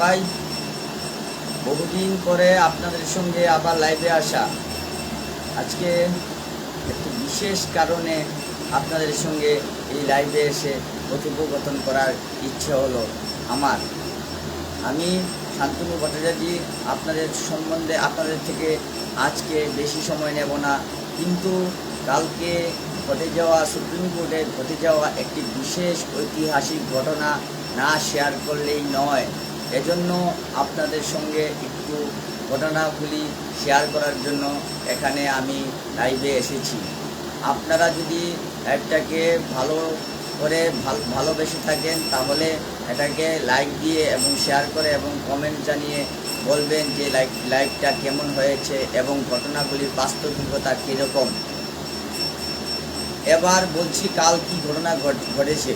ভাই, বহুদিন পরে আপনাদের সঙ্গে আবার লাইভে আসা। আজকে একটি বিশেষ কারণে আপনাদের সঙ্গে এই লাইভে এসে কথোপকথন করার ইচ্ছে হলো আমার। আমি শান্তনু ভট্টাচার্য আপনাদের সম্বন্ধে আপনাদের থেকে আজকে বেশি সময় নেব না, কিন্তু কালকে ঘটে যাওয়া সুপ্রিম কোর্টে ঘটে যাওয়া একটি বিশেষ ঐতিহাসিক ঘটনা না শেয়ার করলেই নয়। এজন্য আপনাদের সঙ্গে একটু ঘটনাগুলি শেয়ার করার জন্য এখানে আমি লাইভে এসেছি। আপনারা যদি লাইভটাকে ভালো করে ভালোবেসে থাকেন তাহলে এটাকে লাইক দিয়ে এবং শেয়ার করে এবং কমেন্ট জানিয়ে বলবেন যে লাইভটা কেমন হয়েছে এবং ঘটনাগুলির বাস্তবিকতা কীরকম। এবার বলছি কাল কি ঘটনা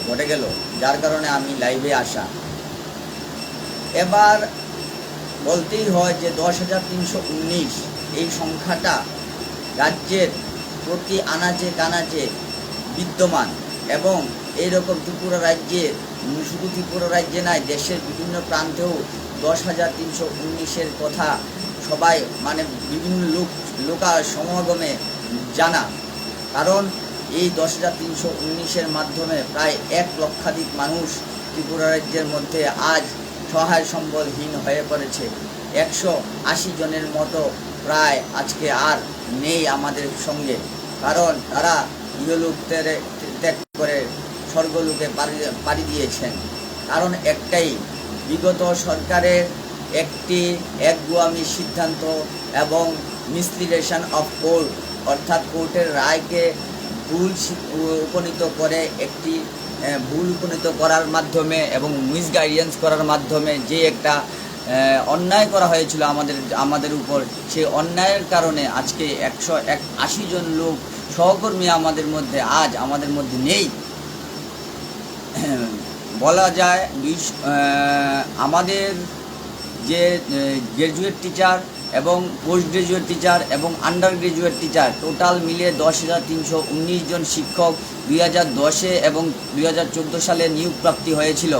ঘটে গেল, যার কারণে আমি লাইভে আসা। এবার বলতেই হয় যে 10,319 এই সংখ্যাটা রাজ্যের প্রতি আনাচে কানাচে বিদ্যমান এবং এইরকম ত্রিপুরা রাজ্যে, শুধু ত্রিপুরা রাজ্যে নয়, দেশের বিভিন্ন প্রান্তেও 10,319-এর কথা সবাই বিভিন্ন লোকাল সমাগমে জানা। কারণ এই 10,319-এর মাধ্যমে প্রায় 1 লক্ষাধিক মানুষ ত্রিপুরা রাজ্যের মধ্যে আজ সহায় সম্বলহীন হয়ে পড়েছে। 180 জনের মতো প্রায় আজকে আর নেই আমাদের সঙ্গে, কারণ তারা ইহলোক ত্যাগ করে স্বর্গলোকে পাড়ি দিয়েছেন। কারণ একটাই, বিগত সরকারের একটি একগুয়ামি সিদ্ধান্ত এবং মিসলিডেশন অফ কোর্ট, অর্থাৎ কোর্টের রায়কে উপনীত করে একটি ভুল উপনীত করার মাধ্যমে এবং মিসগাইডেন্স করার মাধ্যমে যে একটা অন্যায় করা হয়েছিল আমাদের উপর, সেই অন্যায়ের কারণে আজকে 180 জন লোক সহকর্মী আজ আমাদের মধ্যে নেই। বলা যায় আমাদের যে গ্র্যাজুয়েট টিচার এবং পোস্ট গ্র্যাজুয়েট টিচার এবং আন্ডার গ্র্যাজুয়েট টিচার টোটাল মিলে 10,319 জন শিক্ষক 2010-এ এবং 2014 সালে নিয়োগ প্রাপ্তি হয়েছিল।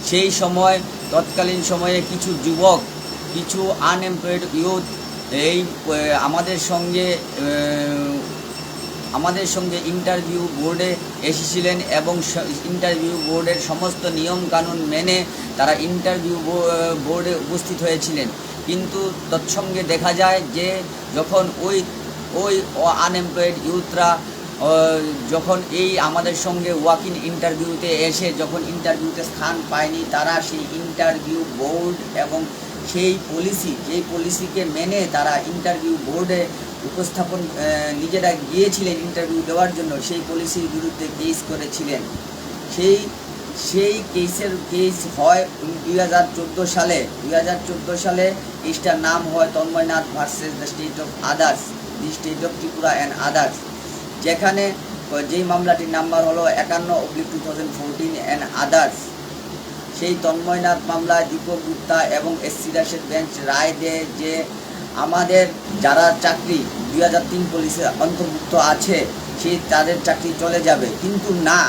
সেই সময় তৎকালীন সময়ে কিছু যুবক, কিছু আনএমপ্লয়েড ইউথ এই আমাদের সঙ্গে ইন্টারভিউ বোর্ডে এসেছিলেন এবং ইন্টারভিউ বোর্ডের সমস্ত নিয়ম কানুন মেনে তারা ইন্টারভিউ বোর্ডে উপস্থিত হয়েছিলেন। কিন্তু তৎসঙ্গে দেখা যায় যে যখন ওই আনএমপ্লয়েড ইউথরা যখন এই আমাদের সঙ্গে ওয়াক ইন ইন্টারভিউতে এসে যখন ইন্টারভিউতে স্থান পায়নি, তারা সেই ইন্টারভিউ বোর্ড এবং যেই পলিসিকে মেনে তারা ইন্টারভিউ বোর্ডে উপস্থাপন নিজেরা গিয়েছিলেন ইন্টারভিউ দেওয়ার জন্য, সেই পলিসির বিরুদ্ধে কেস করেছিলেন। সেই কেস হয় 2014 সালে। 2014 সালে কেসটার নাম হয় Tanmoynath versus the state of others, the state of Tripura and others, যেখানে যেই মামলাটির নাম্বার হলো 51/2014 অ্যান্ড আদার্স। সেই তন্ময়নাথ মামলায় দীপক গুপ্তা এবং এসসি দাসের বেঞ্চ রায় দেয় যে আমাদের যারা চাকরি 2003 পলিসির অন্তর্ভুক্ত আছে তাদের চাকরি চলে যাবে, কিন্তু না,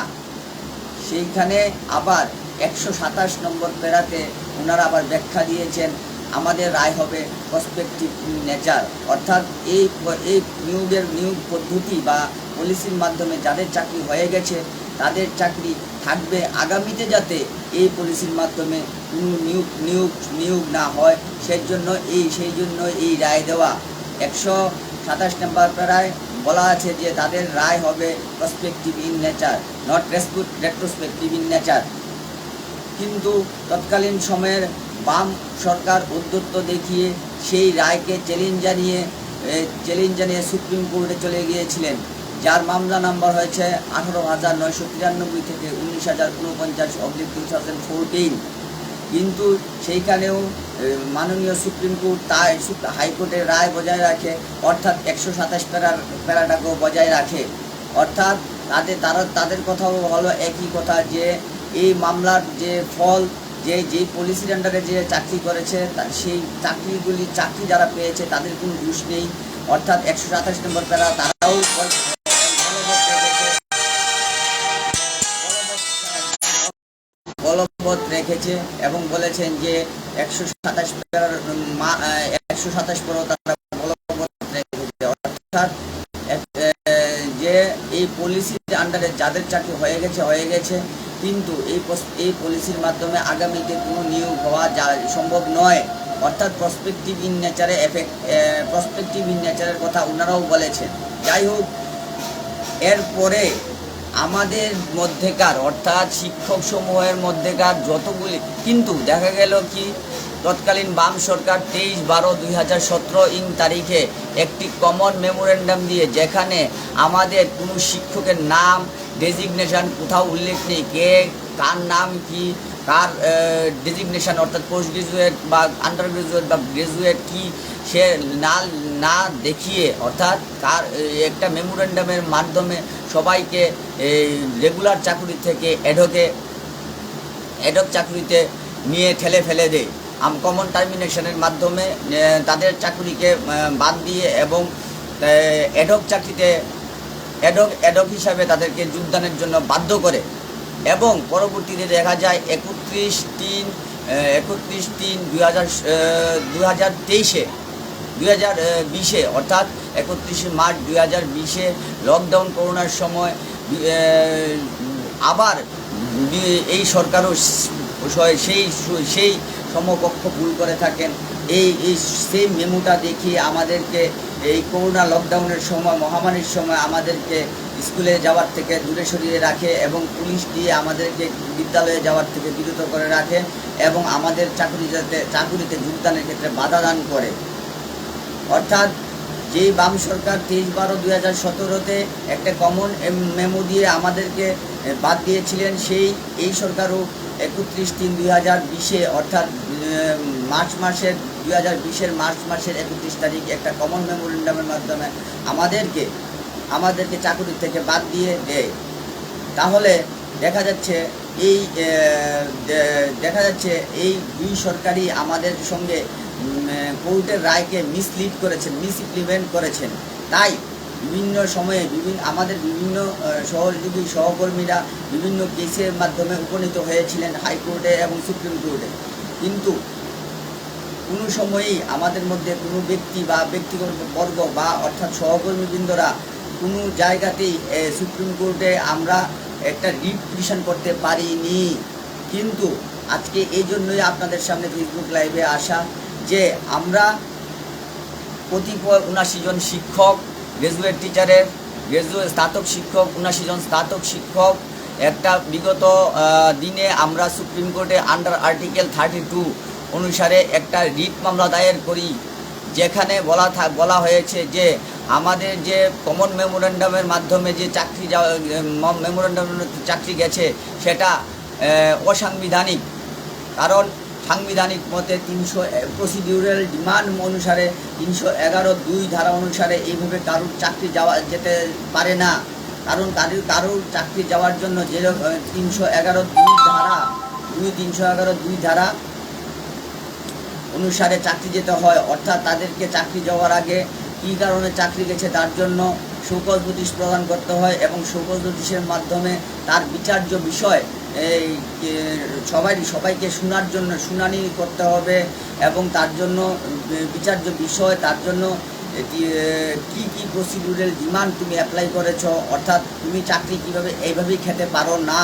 সেইখানে আবার 127 নম্বর প্যারাতে ওনারা আবার ব্যাখ্যা দিয়েছেন আমাদের রায় হবে প্রসপেক্টিভ নেচার, অর্থাৎ এই নিয়োগ পদ্ধতি বা পলিসির মাধ্যমে যাদের চাকরি হয়ে গেছে তাদের চাকরি থাকবে আগামীতে, যাতে এই পলিসির মাধ্যমে কোনো নিয়োগ না হয় সেই জন্য এই রায় দেওয়া। 127 নম্বর প্যারায় বলা আছে যে তাদের রায় হবে prospective in nature, not retrospective in nature. কিন্তু তৎকালীন সময়ের বাম সরকার ঔদ্ধত্য দেখিয়ে সেই রায়কে চ্যালেঞ্জ জানিয়ে সুপ্রিম কোর্টে চলে গিয়েছিলেন, যার মামলা নাম্বার হয়েছে 18,993 থেকে 19,049/2014। কিন্তু সেইখানেও মাননীয় সুপ্রিম কোর্ট হাইকোর্টের রায় বজায় রাখে, অর্থাৎ 127 প্যারাটাকেও বজায় রাখে। অর্থাৎ তাদের কথাও হলো একই কথা, যে এই মামলার যে ফল, যেই পলিসির আন্ডারে যে চাকরি করেছে সেই চাকরি যারা পেয়েছে তাদের কোনো দোষ নেই। অর্থাৎ 127 নম্বর প্যারা তারাও বলবৎ রেখেছে এবং বলেছেন যে 127 তারা বলবৎ রেখেছে। অর্থাৎ যে এই পলিসির আন্ডারে যাদের চাকরি হয়ে গেছে, কিন্তু এই পলিসির মাধ্যমে আগামীতে কোনো নিয়োগ হওয়া সম্ভব নয়। অর্থাৎ প্রসপেক্টিভ ইন নেচারের কথা ওনারাও বলেছেন। যাই হোক, এরপরে আমাদের মধ্যেকার অর্থাৎ শিক্ষক সমূহের মধ্যেকার যতগুলি, কিন্তু দেখা গেল কি তৎকালীন বাম সরকার 23/12/2017 তারিখে একটি কমন মেমোরেন্ডাম দিয়ে, যেখানে আমাদের কোনো শিক্ষকের নাম ডেজিগনেশন কোথাও উল্লেখ নেই, কার নাম কি, কার ডেজিগনেশন অর্থাৎ পোস্ট গ্রাজুয়েট বা আন্ডার গ্রাজুয়েট বা গ্রাজুয়েট কি, সে না দেখিয়ে অর্থাৎ কার একটা মেমোরেন্ডামের মাধ্যমে সবাইকে রেগুলার চাকরি থেকে অ্যাডহক চাকরিতে নিয়ে ঠেলে ফেলে দেয়। কমন টার্মিনেশনের মাধ্যমে তাদের চাকরিকে বাদ দিয়ে এবং অ্যাডহক চাকরিতে অ্যাডহক হিসাবে তাদেরকে যোগদানের জন্য বাধ্য করে। এবং পরবর্তীতে দেখা যায় 31/3/2020 অর্থাৎ 31শে মার্চ 2020 লকডাউন করোনার সময় আবার এই সরকারও সেই সমকক্ষ ভুল করে থাকেন। সেই মেমোটা দেখিয়ে আমাদেরকে এই করোনা লকডাউনের সময়, মহামারীর সময় আমাদেরকে স্কুলে যাওয়ার থেকে দূরে সরিয়ে রাখে এবং পুলিশ দিয়ে আমাদেরকে বিদ্যালয়ে যাওয়ার থেকে বিরত করে রাখে এবং আমাদের চাকুরিতে যোগদানের ক্ষেত্রে বাধা দান করে। অর্থাৎ যেই বাম সরকার 23/12/2017 একটা কমন মেমো দিয়ে আমাদেরকে বাদ দিয়েছিলেন, এই সরকারও 31/3/2020 অর্থাৎ 2020 মার্চ মাসের 31 তারিখ একটা কমন মেমোরেন্ডামের মাধ্যমে আমাদেরকে চাকরি থেকে বাদ দিয়ে দেয়। তাহলে দেখা যাচ্ছে এই দুই সরকারই আমাদের সঙ্গে কোর্টের রায়কে মিসইমপ্লিমেন্ট করেছেন। তাই বিভিন্ন সময়ে আমাদের বিভিন্ন সহযোগী সহকর্মীরা বিভিন্ন কেসের মাধ্যমে উপনীত হয়েছিলেন হাইকোর্টে এবং সুপ্রিম কোর্টে, কিন্তু কোনো সময়ই আমাদের মধ্যে কোনো ব্যক্তি বা ব্যক্তিগত বর্গ বা অর্থাৎ সহকর্মীবৃন্দরা কোনো জায়গাতেই সুপ্রিম কোর্টে আমরা একটা রিট পিটিশন করতে পারিনি। কিন্তু আজকে এই জন্যই আপনাদের সামনে ফেসবুক লাইভে আসা, যে আমরা কতিপয় 79 জন শিক্ষক, গ্রাজুয়েট টিচারের স্নাতক শিক্ষক, 79 জন স্নাতক শিক্ষক একটা বিগত দিনে আমরা সুপ্রিম কোর্টে আন্ডার আর্টিকেল 32 অনুসারে একটা রিট মামলা দায়ের করি, যেখানে বলা হয়েছে যে আমাদের যে কমন মেমোরেন্ডামের মাধ্যমে যে চাকরি গেছে সেটা অসাংবিধানিক। কারণ সাংবিধানিক মতে প্রসিডিউরাল ডিমান্ড অনুসারে 311(2) ধারা অনুসারে এইভাবে কারোর চাকরি যেতে পারে না। কারণ কারোর চাকরি যাওয়ার জন্য যে 311(2) ধারা অনুসারে চাকরি যেতে হয়, অর্থাৎ তাদেরকে চাকরি যাওয়ার আগে কী কারণে চাকরি গেছে তার জন্য শোকজ নোটিশ প্রদান করতে হয় এবং শোকজ নোটিশের মাধ্যমে তার বিচার্য বিষয় সবাইকে শোনার জন্য শুনানি করতে হবে এবং তার জন্য বিচার্য বিষয়, তার জন্য কি প্রসিডিউরাল ডিমান্ড তুমি অ্যাপ্লাই করেছো, অর্থাৎ তুমি চাকরি এইভাবেই খেতে পারো না।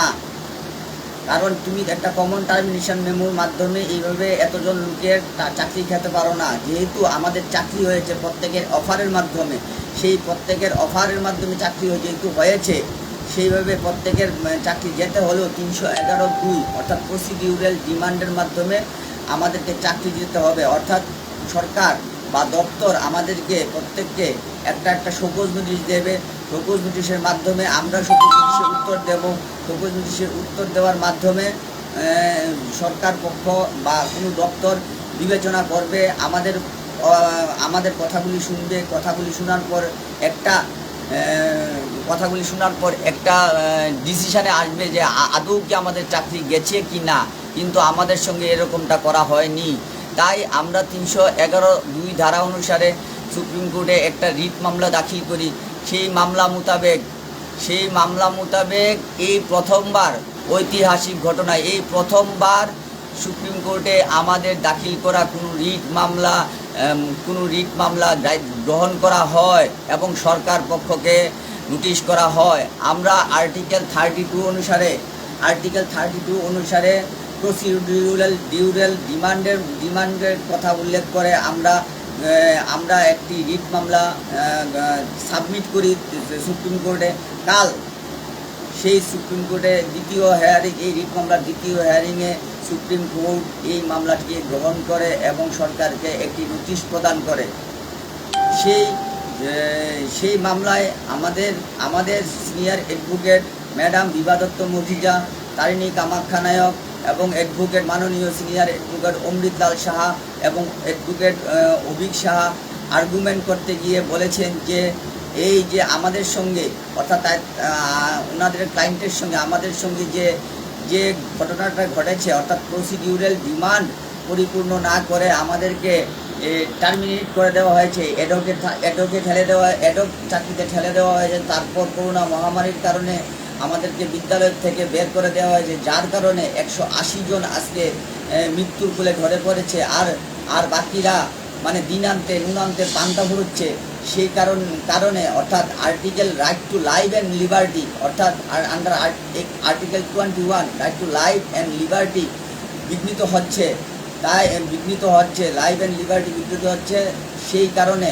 কারণ তুমি একটা কমন টার্মিনেশন মেমোর মাধ্যমে এইভাবে এতজন লোকের চাকরি খেতে পারো না। যেহেতু আমাদের চাকরি হয়েছে প্রত্যেকের অফারের মাধ্যমে, সেই প্রত্যেকের অফারের মাধ্যমে চাকরি যেহেতু হয়েছে, সেইভাবে প্রত্যেকের চাকরি যেতে হলেও 311(2) অর্থাৎ প্রসিডিউরাল ডিমান্ডের মাধ্যমে আমাদেরকে চাকরি দিতে হবে। অর্থাৎ সরকার বা দপ্তর আমাদেরকে প্রত্যেককে একটা শোকজ নোটিশ দেবে। শোকজ নোটিশের মাধ্যমে আমরা শোকজ নোটিশের উত্তর দেব। শোকজ নোটিশের উত্তর দেওয়ার মাধ্যমে সরকার পক্ষ বা কোনো দপ্তর বিবেচনা করবে, আমাদের কথাগুলি শুনবে। কথাগুলি শোনার পর একটা ডিসিশানে আসবে যে আদৌ কি আমাদের চাকরি গেছে কি না। কিন্তু আমাদের সঙ্গে এরকমটা করা হয়নি। তাই আমরা 311(2) ধারা অনুসারে সুপ্রিম কোর্টে একটা রিট মামলা দাখিল করি। সেই মামলা মোতাবেক এই প্রথমবার ঐতিহাসিক ঘটনায় এই প্রথমবার সুপ্রিম কোর্টে আমাদের দাখিল করা কোনো রিট মামলা গ্রহণ করা হয় এবং সরকার পক্ষকে নোটিশ করা হয়, আমরা আর্টিকেল 32 অনুসারে প্রসিডিউরাল ডিমান্ডের কথা উল্লেখ করে আমরা একটি রিট মামলা সাবমিট করি সুপ্রিম কোর্টে। কাল সেই সুপ্রিম কোর্টে এই রিট মামলার দ্বিতীয় হিয়ারিংয়ে সুপ্রিম কোর্ট এই মামলাটিকে গ্রহণ করে এবং সরকারকে একটি নোটিশ প্রদান করে। সেই মামলায় আমাদের সিনিয়র অ্যাডভোকেট ম্যাডাম বিভা দত্ত মহিজা, তারিণী কামাখ্যা নায়ক এবং অ্যাডভোকেট মাননীয় সিনিয়র অ্যাডভোকেট অমৃতলাল সাহা এবং অ্যাডভোকেট অভিক সাহা আর্গুমেন্ট করতে গিয়ে বলেছেন যে এই যে আমাদের সঙ্গে অর্থাৎ ওনাদের ক্লায়েন্টের সঙ্গে আমাদের সঙ্গে যে ঘটনাটা ঘটেছে, অর্থাৎ প্রসিডিউরাল ডিমান্ড পরিপূর্ণ না করে আমাদেরকে টার্মিনেট করে দেওয়া হয়েছে, চাকরিতে ঠেলে দেওয়া হয়েছে। তারপর করোনা মহামারীর কারণে আমাদেরকে বিদ্যালয় থেকে বের করে দেওয়া হয়েছে, যার কারণে 180 জন আজকে মৃত্যুর কোলে ঘরে পড়েছে। আর বাকিরা মানে দিনান্তে নুনান্তে পান্তা ফুরুচ্ছে। সেই কারণে অর্থাৎ article right to life and liberty, অর্থাৎ under article 21 right to life and liberty বিঘ্নিত হচ্ছে, লাইফ অ্যান্ড লিবার্টি বিঘ্নিত হচ্ছে। সেই কারণে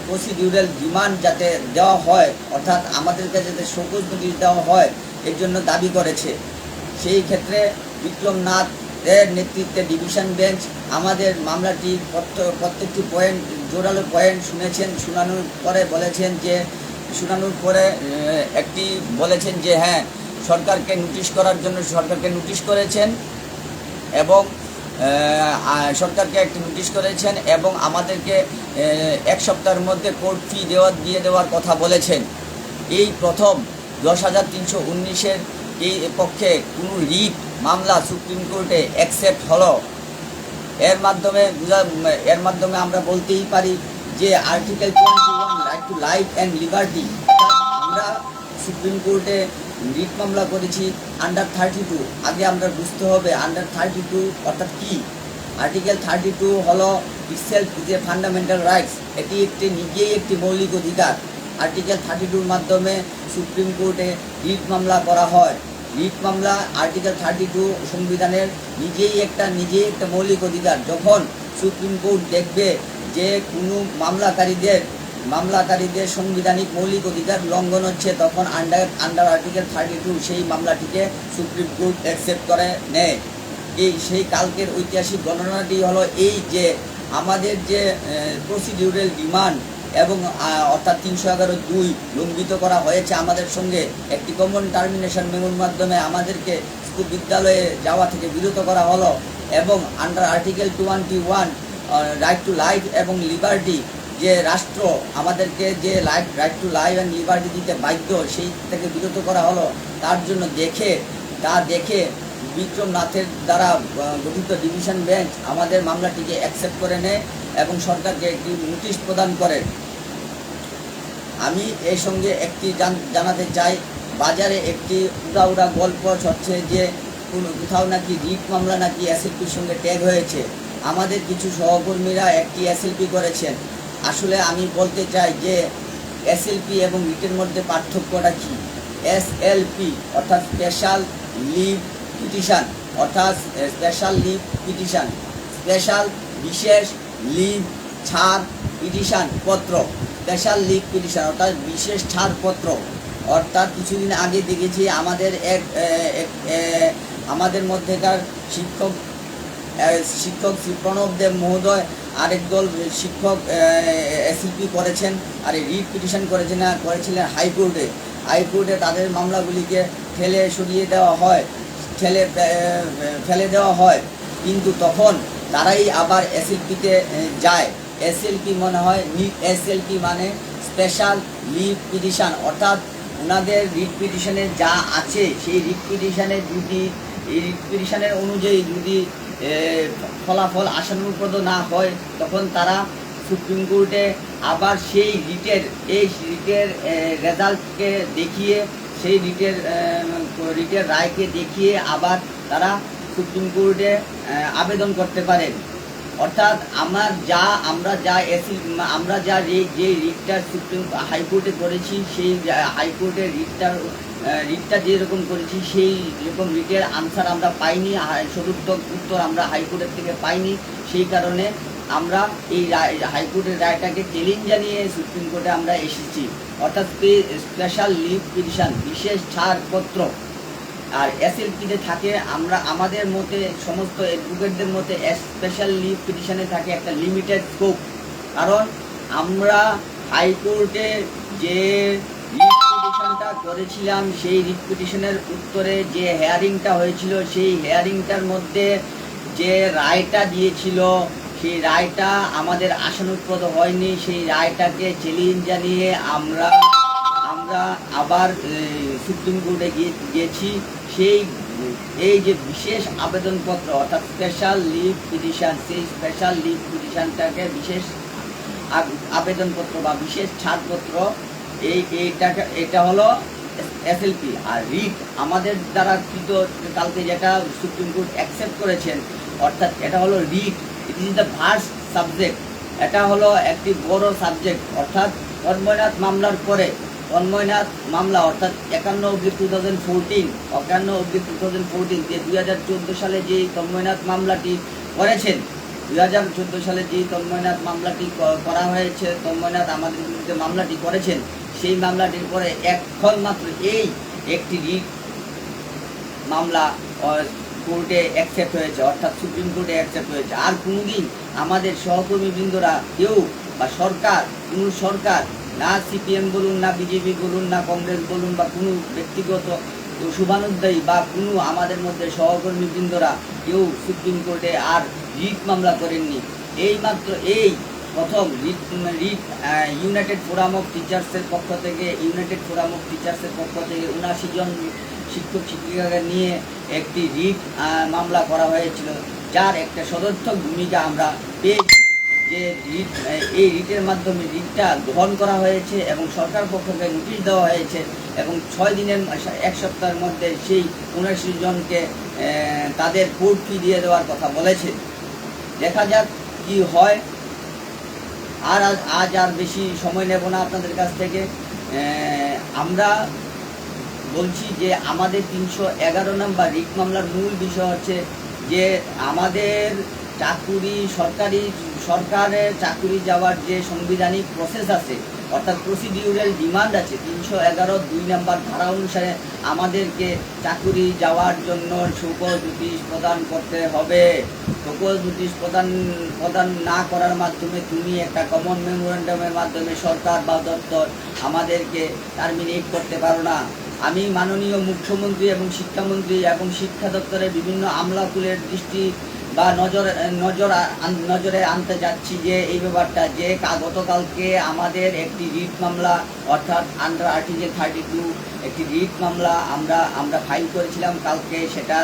প্রসিডিউরাল ডিমান্ড যাতে দেওয়া হয়, অর্থাৎ আমাদেরকে যাতে শোকজ নোটিশ দেওয়া হয়, এর জন্য দাবি করেছে। সেই ক্ষেত্রে বিক্রম নাথ এর নেতৃত্বে ডিভিশন বেঞ্চ আমাদের মামলাটি প্রত্যেকটি পয়েন্ট জোরালো পয়েন্ট শোনানোর পরে বলেছেন যে হ্যাঁ, সরকারকে নোটিশ করার জন্য সরকারকে নোটিশ করেছেন এবং সরকারকে একটি নোটিশ করেছেন এবং আমাদেরকে 1 সপ্তাহের মধ্যে কোর্ট ফি দিয়ে দেওয়ার কথা বলেছেন। এই প্রথম 10,319-এর এই পক্ষে কোনো রিট মামলা সুপ্রিম কোর্টে অ্যাকসেপ্ট হলো। এর মাধ্যমে আমরা বলতেই পারি যে article 21 right to life and liberty, আমরা সুপ্রিম কোর্টে রিট মামলা করেছি আন্ডার 32। আগে আমরা বুঝতে হবে আন্ডার 32 অর্থাৎ কি। আর্টিকেল 32 হলো itself is a fundamental rights, এটি নিজেই একটি মৌলিক অধিকার। আর্টিকেল 32-র মাধ্যমে সুপ্রিম কোর্টে রিট মামলা করা হয়। রিট মামলা আর্টিকেল 32 সংবিধানের নিজেই একটা মৌলিক অধিকার। যখন সুপ্রিম কোর্ট দেখবে যে কোনো মামলাকারীদের সাংবিধানিক মৌলিক অধিকার লঙ্ঘন হচ্ছে, তখন আন্ডার আর্টিকেল 32 সেই মামলাটিকে সুপ্রিম কোর্ট অ্যাকসেপ্ট করে নেয়। সেই কালকের ঐতিহাসিক ঘটনাটি হলো এই যে আমাদের যে প্রসিডিউরাল ডিমান্ড এবং অর্থাৎ 311(2) লঙ্ঘিত করা হয়েছে আমাদের সঙ্গে, একটি কমন টার্মিনেশন মেমোর মাধ্যমে আমাদেরকে বিদ্যালয়ে যাওয়া থেকে বিরত করা হলো এবং under article 21 right to life এবং লিবার্টি যে রাষ্ট্র আমাদেরকে যে right to life and liberty দিতে বাধ্য, সেই থেকে বিরত করা হলো। তার জন্য দেখে বিক্রম নাথের দ্বারা গঠিত ডিভিশন বেঞ্চ আমাদের মামলাটিকে অ্যাকসেপ্ট করে নেয় এবং সরকারকে একটি নোটিশ প্রদান করে। আমি এই সঙ্গে একটি জানাতে চাই, বাজারে একটি উড়া গল্প হচ্ছে যে কোথাও নাকি রিট মামলা নাকি এসএলপির সঙ্গে ট্যাগ হয়েছে। আমাদের কিছু সহকর্মীরা একটি এসএলপি করেছেন। আসলে আমি বলতে চাই যে এসএলপি এবং রিটের মধ্যে পার্থক্যটা কী। এসএলপি অর্থাৎ স্পেশাল লিভ পিটিশন, স্পেশাল বিশেষ লিভ ছাড় পিটিশন পত্র, স্পেশাল লিভ পিটিশন অর্থাৎ বিশেষ ছাড়পত্র। অর্থাৎ কিছুদিন আগে দেখেছি আমাদের মধ্যেকার শিক্ষক শ্রী প্রণব দেব মহোদয় আরেক দল শিক্ষক এসএলপি করেছেন আর রিট পিটিশন করেছিলেন হাইকোর্টে তাদের মামলাগুলিকে ফেলে দেওয়া হয় কিন্তু তখন তারাই আবার এসএলপিতে যায়। এসএলপি মনে হয় এসএলপি মানে স্পেশাল লিভ পিটিশন, অর্থাৎ ওনাদের রিট পিটিশনে যা আছে সেই রিট পিটিশনের অনুযায়ী যদি ফলাফল আশানুরূপ না হয়, তখন তারা সুপ্রিম কোর্টে আবার সেই রিটের রেজাল্টকে দেখিয়ে সেই রিটের রায়কে দেখিয়ে আবার তারা সুপ্রিম কোর্টে আবেদন করতে পারেন। অর্থাৎ আমরা যা যে রিটটা সুপ্রিম হাইকোর্টে করেছি, সেই হাইকোর্টের রিটটা যেরকম করেছি সেই রকম রিটের আনসার আমরা পাইনি, সদুত্তর উত্তর আমরা হাইকোর্টের থেকে পাইনি। সেই কারণে আমরা এই হাইকোর্টের রায়টাকে চ্যালেঞ্জ জানিয়ে সুপ্রিম কোর্টে আমরা এসেছি। অর্থাৎ স্পেশাল লিভ পিটিশন, বিশেষ ছাড়পত্র। আর এসএলপিতে থাকে আমাদের মতে, সমস্ত অ্যাডভোকেটদের মতে স্পেশাল লিভ পিটিশনে থাকে একটা লিমিটেড স্কোপ। কারণ আমরা হাইকোর্টে যে রিট পিটিশনটা করেছিলাম, সেই রিট পিটিশনের উত্তরে যে হেয়ারিংটা হয়েছিল, সেই হেয়ারিংটার মধ্যে যে রায়টা দিয়েছিল, সেই রায়টা আমাদের আশানুপ্রদ হয়নি। সেই রায়টাকে চ্যালেঞ্জ জানিয়ে আমরা আবার সুপ্রিম কোর্টে গিয়েছি। এই যে বিশেষ আবেদনপত্র অর্থাৎ স্পেশাল লিভ পিটিশন, সেই স্পেশাল লিভ পিটিশনটাকে বিশেষ আবেদনপত্র বা বিশেষ ছাড়পত্র, এটা হলো এসএলপি। আর রিট আমাদের দ্বারা কৃত কালকে যেটা সুপ্রিম কোর্ট অ্যাকসেপ্ট করেছেন, অর্থাৎ এটা হলো writ, it is the ভার্স্ট subject. এটা হলো একটি বড় সাবজেক্ট। অর্থাৎ তন্ময়নাথ মামলার পরে তন্ময়নাথ মামলা অর্থাৎ 51/2014 যে 2014 সালে যে তন্ময়নাথ মামলাটি করেছেন, 2014 সালে যে তন্ময়নাথ মামলাটি করা হয়েছে, তন্ময়নাথ আমাদের বিরুদ্ধে মামলাটি করেছেন, সেই মামলাটির পরে এখন মাত্র এই একটি রিট মামলা কোর্টে অ্যাকসেপ্ট হয়েছে, অর্থাৎ সুপ্রিম কোর্টে অ্যাকসেপ্ট হয়েছে। আর কোনোদিন আমাদের সহকর্মীবৃন্দরা কেউ বা কোনো সরকার, না সিপিএম বলুন, না বিজেপি বলুন, না কংগ্রেস বলুন, বা কোনো ব্যক্তিগত শুভানুধ্যায়ী বা কোনো আমাদের মধ্যে সহকর্মীবৃন্দরা কেউ সুপ্রিম কোর্টে আর রিট মামলা করেননি। এইমাত্র এই প্রথম রিট ইউনাইটেড ফোরাম অফ টিচার্সের পক্ষ থেকে 79 জন শিক্ষক শিক্ষিকাকে নিয়ে একটি রিট মামলা করা হয়েছিল, যার একটা সদর্থক ভূমিকা আমরা পেয়েছি। যে এই রিটের মাধ্যমে রিটটা গ্রহণ করা হয়েছে এবং সরকার পক্ষকে নোটিশ দেওয়া হয়েছে এবং 1 সপ্তাহের মধ্যে সেই 79 জনকে তাদের কোর্ট ফি দিয়ে দেওয়ার কথা বলেছে। দেখা যাক কি হয়। আজ আর বেশি সময় নেব না আপনাদের কাছ থেকে। আমরা বলছি যে আমাদের 311 নম্বর রিট মামলার মূল বিষয় হচ্ছে যে আমাদের সরকারের চাকুরি যাওয়ার যে সাংবিধানিক প্রসেস আছে, অর্থাৎ প্রসিডিউরাল ডিমান্ড আছে, 311(2) নম্বর ধারা অনুসারে আমাদেরকে চাকুরি যাওয়ার জন্য শোকজ নোটিশ প্রদান করতে হবে। শোকজ নোটিশ প্রদান না করার মাধ্যমে তুমি একটা কমন মেমোরেন্ডামের মাধ্যমে সরকার বা দপ্তর আমাদেরকে টার্মিনেট করতে পারো না। আমি মাননীয় মুখ্যমন্ত্রী এবং শিক্ষামন্ত্রী এবং শিক্ষা দপ্তরের বিভিন্ন আমলাকুলের দৃষ্টি বা নজরে আনতে যাচ্ছি যে এই ব্যাপারটা, যে গতকালকে আমাদের একটি রিট মামলা অর্থাৎ আন্ডার আর্টিকেল 32 একটি রিট মামলা আমরা ফাইল করেছিলাম কালকে, সেটা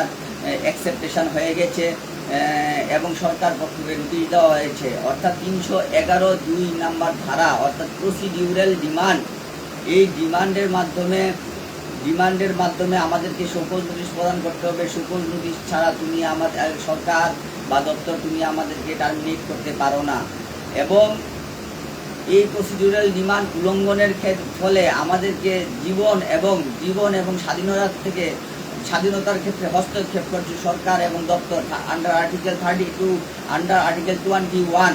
অ্যাকসেপ্টেশন হয়ে গেছে এবং সরকার পক্ষকে নোটিশ দেওয়া হয়েছে। অর্থাৎ 311(2) নম্বর ধারা অর্থাৎ প্রসিডিউরাল ডিমান্ড, এই ডিমান্ডের মাধ্যমে আমাদেরকে শোকজ নোটিশ প্রদান করতে হবে। শোকজ নোটিশ ছাড়া তুমি আমাদের সরকার বা দপ্তর তুমি আমাদেরকে টার্মিনেট করতে পারো না। এবং এই প্রসিডিউরাল ডিমান্ড উল্লঙ্ঘনের ফলে আমাদেরকে জীবন এবং স্বাধীনতার ক্ষেত্রে হস্তক্ষেপ করছে সরকার এবং দপ্তর। আন্ডার আর্টিকেল 32, আন্ডার আর্টিকেল 21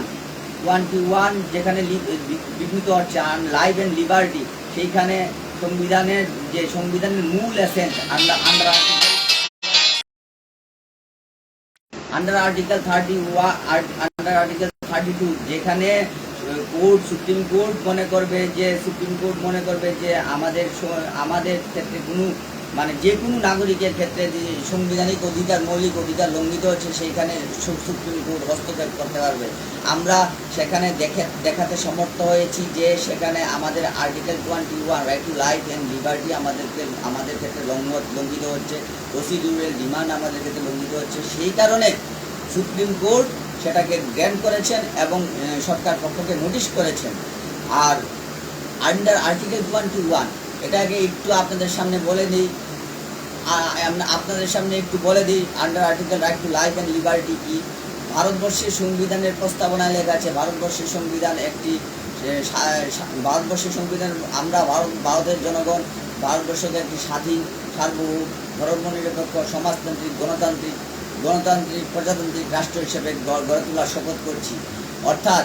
যেখানে বিঘ্নিত হচ্ছে লাইফ অ্যান্ড লিবার্টি, সেইখানে সংবিধানের মূল এসেন্স আন্ডার আর্টিকেল 32, যেখানে সুপ্রিম কোর্ট মনে করবে যে আমাদের ক্ষেত্রে কোনো যে কোনো নাগরিকের ক্ষেত্রে যে সাংবিধানিক অধিকার, মৌলিক অধিকার লঙ্ঘিত হচ্ছে, সেইখানে সুপ্রিম কোর্ট হস্তক্ষেপ করতে পারবে। আমরা সেখানে দেখাতে সমর্থ হয়েছি যে সেখানে আমাদের article 21 right to life and liberty আমাদের ক্ষেত্রে লঙ্ঘিত হচ্ছে, প্রসিডিউরাল ডিমান্ড আমাদের ক্ষেত্রে লঙ্ঘিত হচ্ছে। সেই কারণে সুপ্রিম কোর্ট সেটাকে গ্র্যান্ট করেছেন এবং সরকার পক্ষকে নোটিশ করেছেন। আর আন্ডার আর্টিকেল 21 এটাকে একটু আপনাদের সামনে বলে দিই। আপনাদের সামনে একটু বলে দিই under article right to life and liberty কি। ভারতবর্ষের সংবিধানের প্রস্তাবনায় লেখা আছে ভারতবর্ষের সংবিধান একটি ভারতবর্ষের সংবিধান আমরা ভারতের জনগণ ভারতবর্ষকে একটি স্বাধীন সার্বভৌম ধর্মনিরপেক্ষ সমাজতান্ত্রিক গণতান্ত্রিক প্রজাতান্ত্রিক রাষ্ট্র হিসেবে গড়ে তোলার শপথ করছি। অর্থাৎ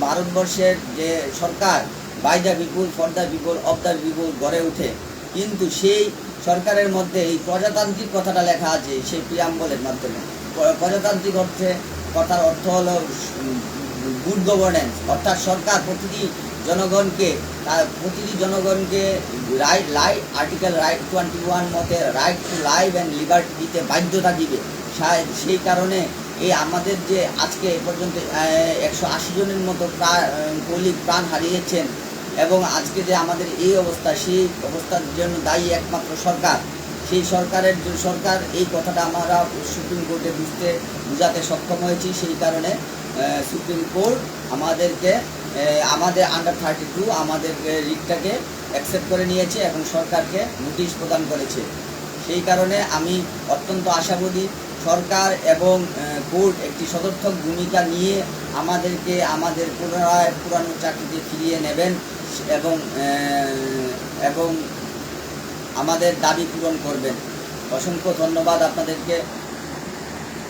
ভারতবর্ষের যে সরকার by the people for the people of the people গড়ে ওঠে, কিন্তু সেই সরকারের মধ্যে এই প্রজাতান্ত্রিক কথাটা লেখা আছে সেই প্রিয়াম্বলের মাধ্যমে। প্রজাতান্ত্রিক কথার অর্থ হলো গুড গভর্নেন্স, অর্থাৎ সরকার প্রতিটি জনগণকে আর্টিকেল রাইট 21 মতে right to life and liberty দিতে বাধ্য থাকিবে। সেই কারণে এই আমাদের যে আজকে এ পর্যন্ত 180 জনের মতো প্রাণ হারিয়েছেন এবং আজকে যে আমাদের এই অবস্থা, সেই অবস্থার জন্য দায়ী একমাত্র সরকার। সেই সরকার এই কথাটা আমরা সুপ্রিম কোর্টে বুঝাতে সক্ষম হয়েছি। সেই কারণে সুপ্রিম কোর্ট আমাদের আন্ডার 32 আমাদের রিটটাকে অ্যাকসেপ্ট করে নিয়েছে এবং সরকারকে নোটিশ প্রদান করেছে। সেই কারণে আমি অত্যন্ত আশাবাদী সরকার এবং কোর্ট একটি সদর্থক ভূমিকা নিয়ে আমাদেরকে আমাদের পুরানো চাকরিতে ফিরিয়ে নেবেন এবং আমাদের দাবি পূরণ করবেন। অসংখ্য ধন্যবাদ আপনাদেরকে।